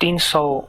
300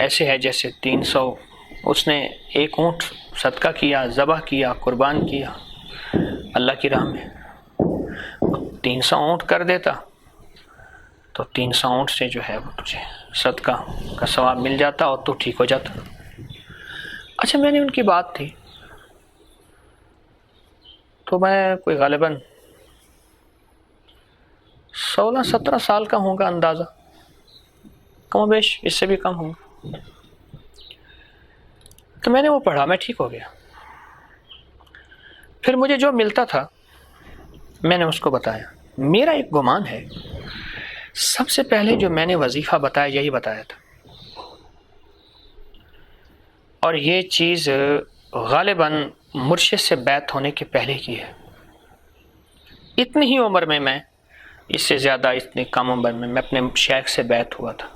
ایسے ہے جیسے 300 اس نے ایک اونٹ صدقہ کیا، ذبح کیا، قربان کیا اللہ کی راہ میں، 300 اونٹ کر دیتا تو 300 اونٹ سے جو ہے وہ تجھے صدقہ کا ثواب مل جاتا اور تو ٹھیک ہو جاتا۔ اچھا میں نے ان کی بات تھی تو میں کوئی غالباً 16-17 سال کا ہوں گا اندازہ، کم و بیش اس سے بھی کم ہوں گا۔ تو میں نے وہ پڑھا، میں ٹھیک ہو گیا۔ پھر مجھے جو ملتا تھا میں نے اس کو بتایا۔ میرا ایک گمان ہے سب سے پہلے جو میں نے وظیفہ بتایا یہی بتایا تھا، اور یہ چیز غالباً مرشد سے بیعت ہونے کے پہلے کی ہے۔ اتنی ہی عمر میں اس سے زیادہ اتنی کم عمر میں اپنے شیخ سے بیعت ہوا تھا،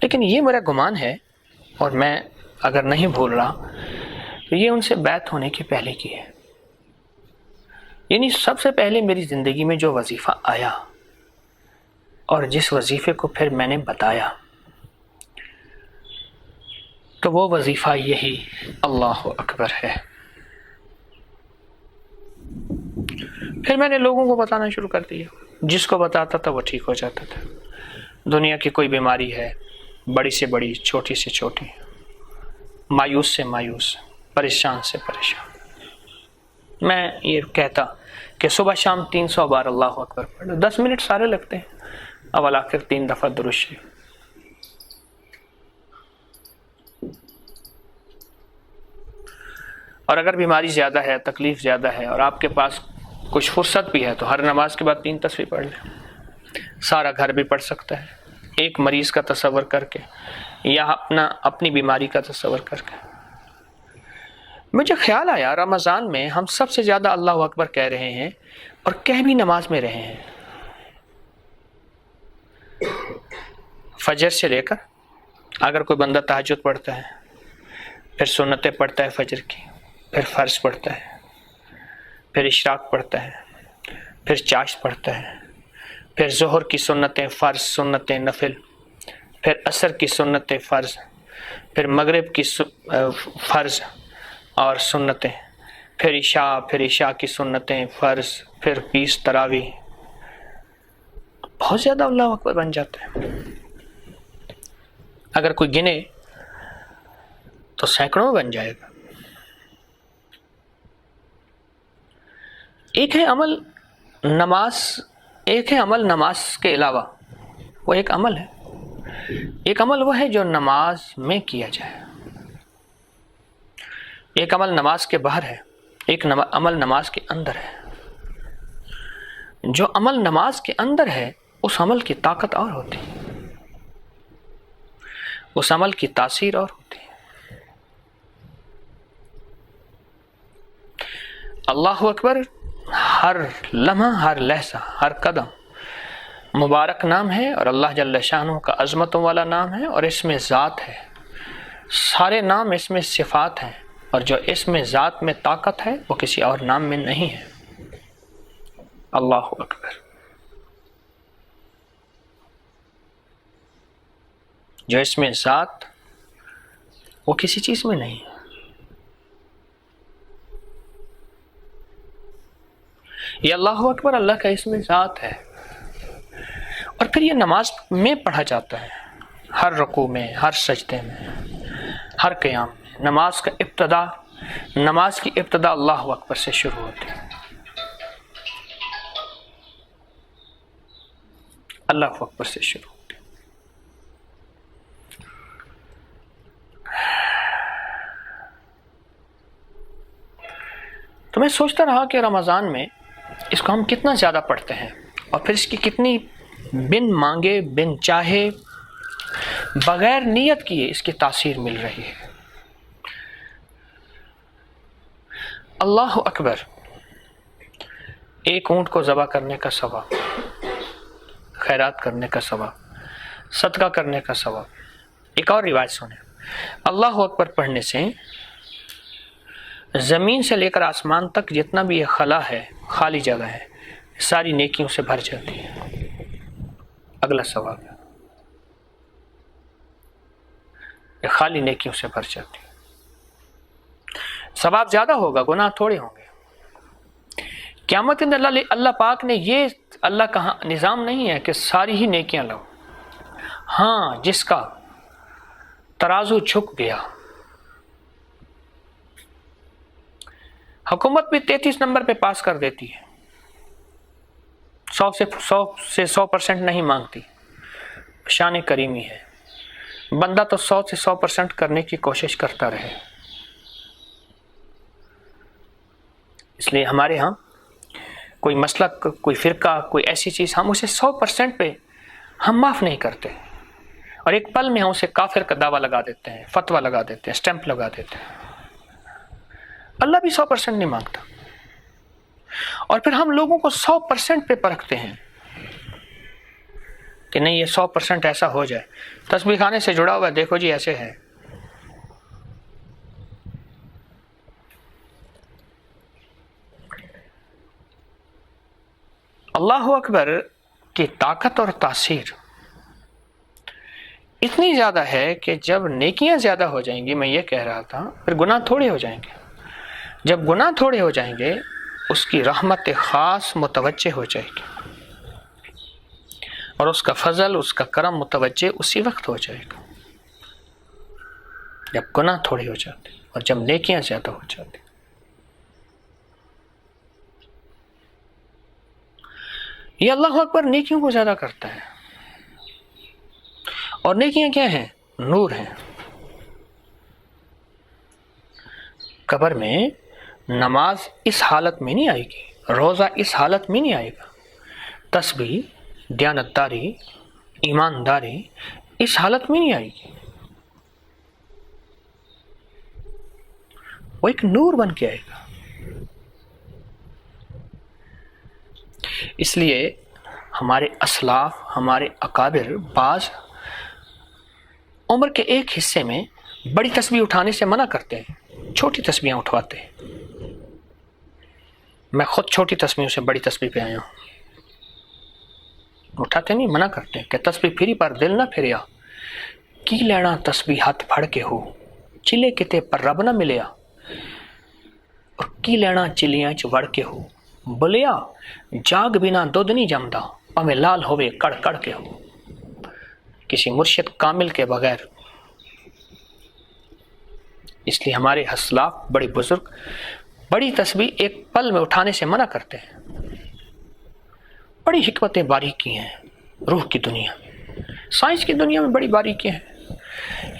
لیکن یہ میرا گمان ہے اور میں اگر نہیں بھول رہا تو یہ ان سے بیعت ہونے کے پہلے کی ہے۔ یعنی سب سے پہلے میری زندگی میں جو وظیفہ آیا اور جس وظیفے کو پھر میں نے بتایا تو وہ وظیفہ یہی اللہ اکبر ہے۔ پھر میں نے لوگوں کو بتانا شروع کر دیا، جس کو بتاتا تھا وہ ٹھیک ہو جاتا تھا۔ دنیا کی کوئی بیماری ہے، بڑی سے بڑی، چھوٹی سے چھوٹی، مایوس سے مایوس، پریشان سے پریشان، میں یہ کہتا کہ صبح شام 300 بار اللہ اکبر پڑھ، 10 منٹ سارے لگتے ہیں، اول آخر 3 دفعہ درود شریف۔ اور اگر بیماری زیادہ ہے، تکلیف زیادہ ہے اور آپ کے پاس کچھ فرصت بھی ہے تو ہر نماز کے بعد 3 تسبیح پڑھ لیں، سارا گھر بھی پڑھ سکتا ہے، ایک مریض کا تصور کر کے یا اپنی بیماری کا تصور کر کے۔ مجھے خیال آیا رمضان میں ہم سب سے زیادہ اللہ اکبر کہہ رہے ہیں اور کہہ بھی نماز میں رہے ہیں، فجر سے لے کر اگر کوئی بندہ تہجد پڑھتا ہے، پھر سنتیں پڑھتا ہے فجر کی، پھر فرض پڑھتا ہے، پھر اشراق پڑھتا ہے، پھر چاشت پڑھتا ہے، پھر ظہر کی سنتیں فرض، سنتیں نفل، پھر عصر کی سنتیں فرض، پھر مغرب کی فرض اور سنتیں، پھر عشاء کی سنتیں فرض، پھر 20 تراویح، بہت زیادہ اللہ اکبر بن جاتا ہے۔ اگر کوئی گنے تو سینکڑوں بن جائے گا۔ ایک ہے عمل نماز کے علاوہ، وہ ایک عمل ہے، ایک عمل وہ ہے جو نماز میں کیا جائے، ایک عمل نماز کے باہر ہے، ایک عمل نماز کے اندر ہے۔ جو عمل نماز کے اندر ہے اس عمل کی طاقت اور ہوتی ہے، اس عمل کی تاثیر اور ہوتی ہے۔ اللہ اکبر ہر لمحہ، ہر لحظہ، ہر قدم مبارک نام ہے اور اللہ جل شانہ کا عظمتوں والا نام ہے، اور اس میں ذات ہے۔ سارے نام اس میں صفات ہیں، اور جو اس میں ذات میں طاقت ہے وہ کسی اور نام میں نہیں ہے۔ اللہ اکبر، جو اس میں ذات وہ کسی چیز میں نہیں ہے۔ یہ اللہ اکبر اللہ کا اس میں ذات ہے، اور پھر یہ نماز میں پڑھا جاتا ہے، ہر رکوع میں، ہر سجدے میں، ہر قیام میں۔ نماز کی ابتدا اللہ اکبر سے شروع ہوتی ہے۔ اللہ اکبر سے شروع ہوتی ہے۔ تو میں سوچتا رہا کہ رمضان میں اس کو ہم کتنا زیادہ پڑھتے ہیں، اور پھر اس کی کتنی بن مانگے، بن چاہے، بغیر نیت کیے اس کی تاثیر مل رہی ہے۔ اللہ اکبر، ایک اونٹ کو ذبح کرنے کا ثواب، خیرات کرنے کا ثواب، صدقہ کرنے کا ثواب۔ ایک اور روایت سنیں، اللہ اکبر پڑھنے سے زمین سے لے کر آسمان تک جتنا بھی یہ خلا ہے، خالی جگہ ہے، ساری نیکیوں سے بھر جاتی ہے۔ اگلا ثواب ہے یہ خالی نیکیوں سے بھر جاتی ہے. ثواب زیادہ ہوگا، گناہ تھوڑے ہوں گے. قیامت کے دن اللہ پاک نے یہ اللہ کا نظام نہیں ہے کہ ساری ہی نیکیاں لو. ہاں، جس کا ترازو جھک گیا. حکومت بھی 33 نمبر پہ پاس کر دیتی ہے، 100 سے 100% نہیں مانگتی. شان کریمی ہے. بندہ تو 100 سے 100% کرنے کی کوشش کرتا رہے. اس لیے ہمارے ہاں کوئی مسلک، کوئی فرقہ، کوئی ایسی چیز، ہم اسے 100% پہ ہم معاف نہیں کرتے، اور ایک پل میں ہم اسے کافر کا دعویٰ لگا دیتے ہیں، فتویٰ لگا دیتے ہیں، سٹیمپ لگا دیتے ہیں. اللہ بھی 100% نہیں مانگتا. اور پھر ہم لوگوں کو 100% پہ پرکھتے ہیں کہ نہیں یہ 100% ایسا ہو جائے. تسبیح خانے سے جڑا ہوا ہے، دیکھو جی ایسے ہے. اللہ اکبر کی طاقت اور تاثیر اتنی زیادہ ہے کہ جب نیکیاں زیادہ ہو جائیں گی، میں یہ کہہ رہا تھا، پھر گناہ تھوڑے ہو جائیں گے. جب گناہ تھوڑے ہو جائیں گے، اس کی رحمت خاص متوجہ ہو جائے گی، اور اس کا فضل، اس کا کرم متوجہ اسی وقت ہو جائے گا جب گناہ تھوڑے ہو جاتے اور جب نیکیاں زیادہ ہو جاتی. یہ اللہ اکبر نیکیوں کو زیادہ کرتا ہے. اور نیکیاں کیا ہیں؟ نور ہیں. قبر میں نماز اس حالت میں نہیں آئے گی، روزہ اس حالت میں نہیں آئے گا، تسبیح، دیانتداری، ایمانداری اس حالت میں نہیں آئے گی. وہ ایک نور بن کے آئے گا. اس لیے ہمارے اسلاف، ہمارے اکابر بعض عمر کے ایک حصے میں بڑی تسبیح اٹھانے سے منع کرتے ہیں، چھوٹی تسبیحیں اٹھواتے ہیں. میں خود چھوٹی تسبیحوں سے بڑی تسبیح پہ آیا ہوں. اٹھاتے نہیں، منع کرتے ہیں کہ تسبیح پھری پر دل نہ پھریا، کی لینا تسبیح ہاتھ پھڑ کے ہو، چلے کتے پر رب نہ ملیا، اور کی لینا چلیاں چ وڑ کے ہو، بلیا جاگ بنا دودھ نہیں جمدا، پمیں لال ہوئے کڑ کڑ کے ہو. کسی مرشد کامل کے بغیر. اس لیے ہمارے اسلاف، بڑے بزرگ بڑی تسبیح ایک پل میں اٹھانے سے منع کرتے ہیں. بڑی حکمتیں باریکی ہیں روح کی دنیا میں، سائنس کی دنیا میں بڑی باریکی ہیں.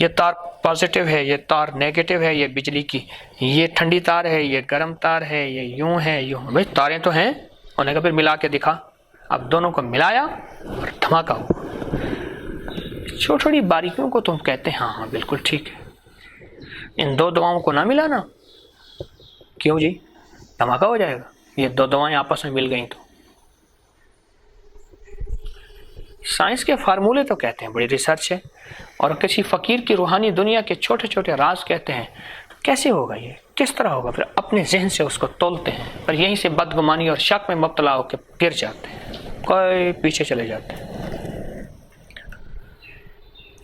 یہ تار پازیٹیو ہے، یہ تار نیگیٹو ہے، یہ بجلی کی یہ ٹھنڈی تار ہے، یہ گرم تار ہے، یہ یوں ہے یوں. بھائی تاریں تو ہیں، انہوں نے کہا پھر ملا کے دکھا. اب دونوں کو ملایا اور دھماکہ ہوا. چھوٹی چھوٹی باریکیوں کو تم کہتے ہیں ہاں بالکل ٹھیک ہے. ان دو دعاؤں کو نہ ملانا، کیوں جی؟ دھماکہ ہو جائے گا. یہ دو دعائیں آپس میں مل گئیں تو سائنس کے فارمولے تو کہتے ہیں، بڑی ریسرچ ہے، اور کسی فقیر کی روحانی دنیا کے چھوٹے چھوٹے راز کہتے ہیں. کیسے ہوگا یہ؟ کس طرح ہوگا؟ پھر اپنے ذہن سے اس کو تولتے ہیں، پر یہیں سے بدگمانی اور شک میں مبتلا ہو کے گر جاتے ہیں، کوئی پیچھے چلے جاتے ہیں.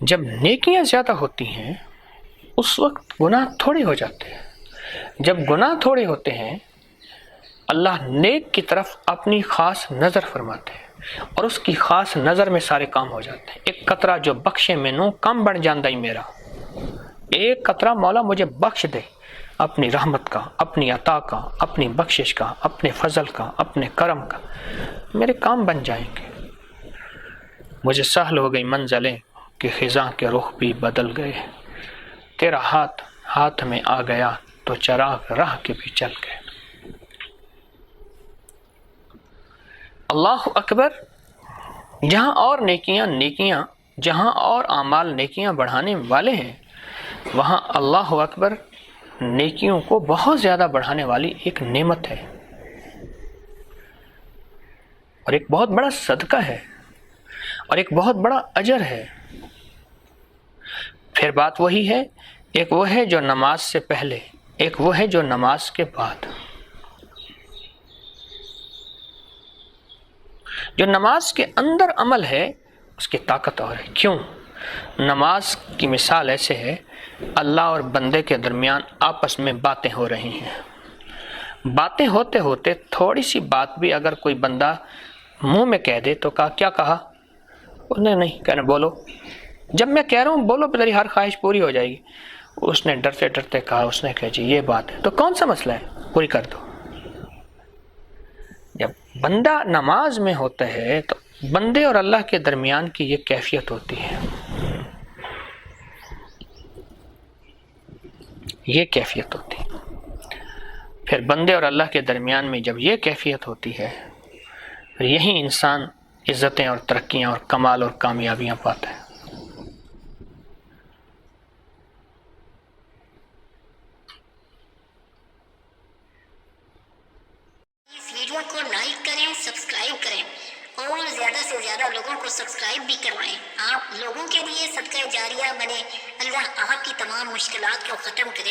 جب نیکیاں زیادہ ہوتی ہیں اس وقت گناہ تھوڑے ہو جاتے ہیں. جب گناہ تھوڑے ہوتے ہیں اللہ نیک کی طرف اپنی خاص نظر فرماتے ہیں، اور اس کی خاص نظر میں سارے کام ہو جاتے ہیں. ایک قطرہ جو بخشے مینوں کم بن جاندہ ہی میرا. ایک قطرہ مولا مجھے بخش دے، اپنی رحمت کا، اپنی عطا کا، اپنی بخشش کا، اپنے فضل کا، اپنے کرم کا، میرے کام بن جائیں گے. مجھے سہل ہو گئی منزلیں کہ خزاں کے رخ بھی بدل گئے. تیرا ہاتھ میں آ گیا تو چراغ راہ کے بھی چل گئے. اللہ اکبر. جہاں اور نیکیاں جہاں اور اعمال نیکیاں بڑھانے والے ہیں، وہاں اللہ اکبر نیکیوں کو بہت زیادہ بڑھانے والی ایک نعمت ہے، اور ایک بہت بڑا صدقہ ہے، اور ایک بہت بڑا اجر ہے. پھر بات وہی ہے، ایک وہ ہے جو نماز سے پہلے، ایک وہ ہے جو نماز کے بعد. جو نماز کے اندر عمل ہے اس کی طاقت اور ہے. کیوں؟ نماز کی مثال ایسے ہے، اللہ اور بندے کے درمیان آپس میں باتیں ہو رہی ہیں، باتیں ہوتے ہوتے تھوڑی سی بات بھی اگر کوئی بندہ منہ میں کہہ دے تو کیا کہا؟ اس نے نہیں کہنا بولو، جب میں کہہ رہا ہوں بولو تیری ہر خواہش پوری ہو جائے گی، اس نے ڈرتے ڈرتے کہا، اس نے کہا جی یہ بات ہے، تو کون سا مسئلہ ہے، پوری کر دو۔ جب بندہ نماز میں ہوتا ہے تو بندے اور اللہ کے درمیان کی یہ کیفیت ہوتی ہے، یہ کیفیت ہوتی ہے۔ پھر بندے اور اللہ کے درمیان میں جب یہ کیفیت ہوتی ہے، پھر یہی انسان عزتیں اور ترقیاں اور کمال اور کامیابیاں پاتا ہے۔ اس ویڈیو کو لائک کریں، سبسکرائب کریں اور زیادہ سے زیادہ لوگوں کو سبسکرائب بھی کروائیں۔ آپ لوگوں کے لیے صدقہ جاریہ بنے۔ اللہ آپ کی تمام مشکلات کو ختم کرے۔